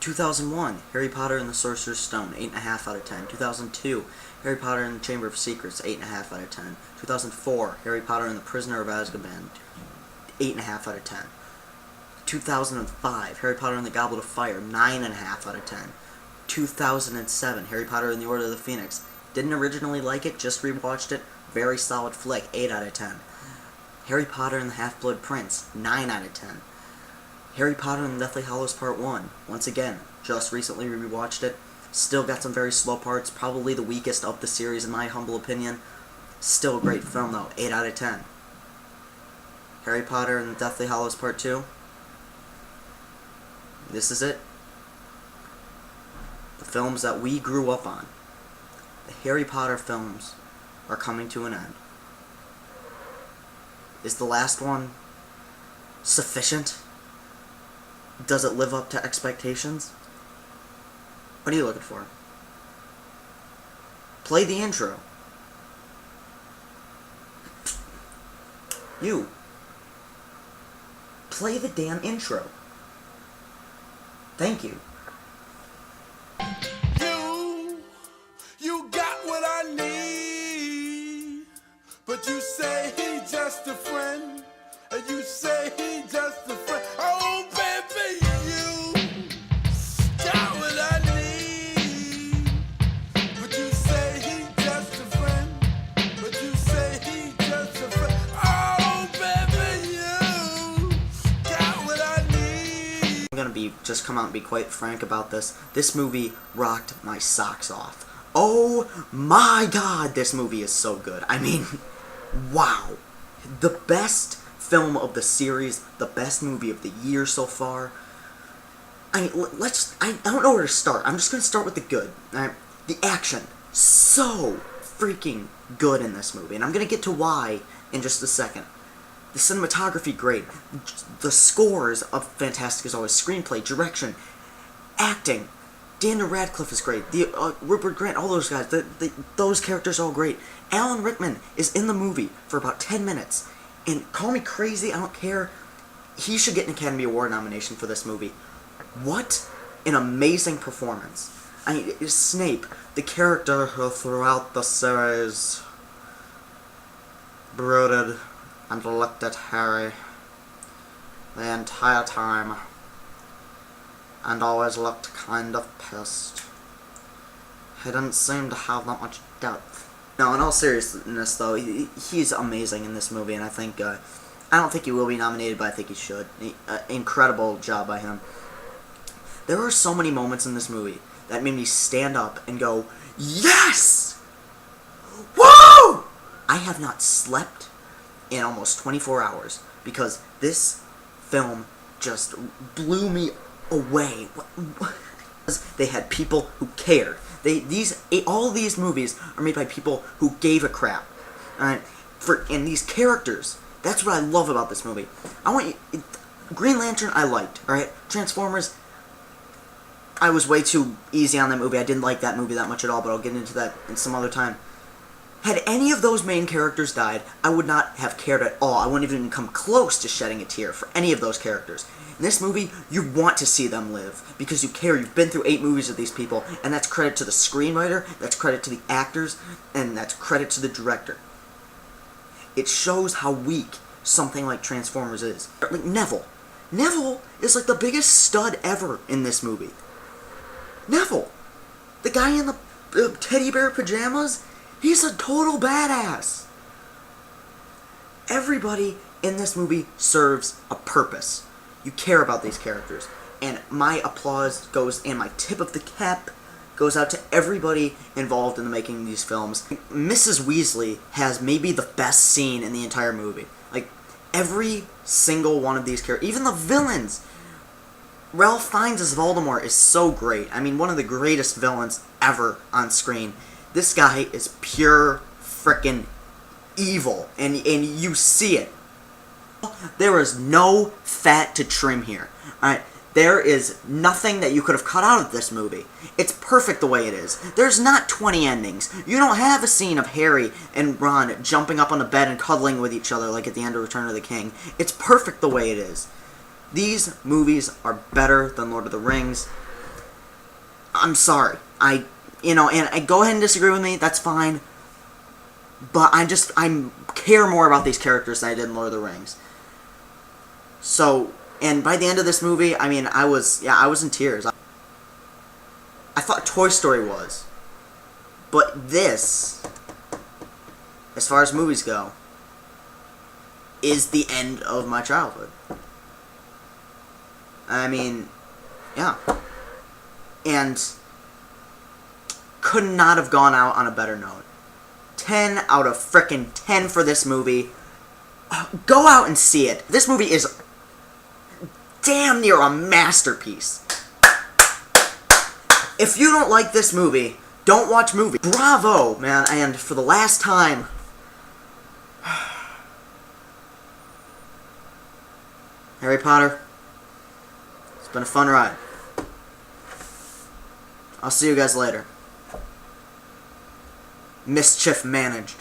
2001, Harry Potter and the Sorcerer's Stone, 8.5 out of 10. 2002, Harry Potter and the Chamber of Secrets, 8.5 out of 10. 2004, Harry Potter and the Prisoner of Azkaban, 8.5 out of 10. 2005, Harry Potter and the Goblet of Fire, 9.5 out of 10. 2007, Harry Potter and the Order of the Phoenix. Didn't originally like it, just rewatched it. Very solid flick, 8 out of 10. Harry Potter and the Half-Blood Prince, 9 out of 10. Harry Potter and the Deathly Hallows Part 1, once again, just recently rewatched it. Still got some very slow parts, probably the weakest of the series in my humble opinion. Still a great film though, 8 out of 10. Harry Potter and the Deathly Hallows Part 2. This is it. The films that we grew up on. The Harry Potter films are coming to an end. Is the last one sufficient? Does it live up to expectations? What are you looking for? Play the intro. You. Play the damn intro. Thank you. You got what I need, but you say he's just a friend, and you say he's just a friend. Oh, baby, you got what I need, but you say he's just a friend, but you say he's just a friend. Oh, baby, you got what I need. I'm gonna just come out and be quite frank about this. This movie rocked my socks off. Oh my god, this movie is so good. I mean, wow. The best film of the series, the best movie of the year so far. I mean, I don't know where to start. I'm just gonna start with the good. The action, so freaking good in this movie, and I'm gonna get to why in just a second. The cinematography, great. The scores of fantastic as always. Screenplay, direction, acting. Daniel Radcliffe is great. Rupert Grint, all those guys. Those characters are all great. Alan Rickman is in the movie for about 10 minutes. And call me crazy, I don't care. He should get an Academy Award nomination for this movie. What an amazing performance. I mean, Snape, the character who throughout the series brooded and looked at Harry the entire time, and always looked kind of pissed. He didn't seem to have that much depth. No, in all seriousness though, he's amazing in this movie, and I think, I don't think he will be nominated, but I think he should. Incredible job by him. There are so many moments in this movie that made me stand up and go, yes! Woo! I have not slept in almost 24 hours, because this film just blew me away. They had people who cared. All these movies are made by people who gave a crap. And these characters, that's what I love about this movie. Green Lantern I liked, alright? Transformers, I was way too easy on that movie. I didn't like that movie that much at all, but I'll get into that in some other time. Had any of those main characters died, I would not have cared at all. I wouldn't even come close to shedding a tear for any of those characters. In this movie, you want to see them live, because you care. You've been through 8 movies of these people, and that's credit to the screenwriter, that's credit to the actors, and that's credit to the director. It shows how weak something like Transformers is. Like Neville. Neville is like the biggest stud ever in this movie. Neville! The guy in the teddy bear pajamas? He's a total badass. Everybody in this movie serves a purpose. You care about these characters. And my applause goes, and my tip of the cap goes out to everybody involved in the making of these films. Mrs. Weasley has maybe the best scene in the entire movie. Like, every single one of these characters, even the villains. Ralph Fiennes as Voldemort is so great. I mean, one of the greatest villains ever on screen. This guy is pure frickin' evil, and you see it. There is no fat to trim here. Alright, there is nothing that you could have cut out of this movie. It's perfect the way it is. There's not 20 endings. You don't have a scene of Harry and Ron jumping up on the bed and cuddling with each other like at the end of Return of the King. It's perfect the way it is. These movies are better than Lord of the Rings. I'm sorry. And go ahead and disagree with me, that's fine. But I care more about these characters than I did in Lord of the Rings. So, and by the end of this movie, I mean, I was in tears. I thought Toy Story was. But this, as far as movies go, is the end of my childhood. I mean, yeah. And could not have gone out on a better note. 10 out of frickin' 10 for this movie. Go out and see it. This movie is damn near a masterpiece. If you don't like this movie, don't watch movies. Bravo, man. And for the last time, Harry Potter, it's been a fun ride. I'll see you guys later. Mischief managed.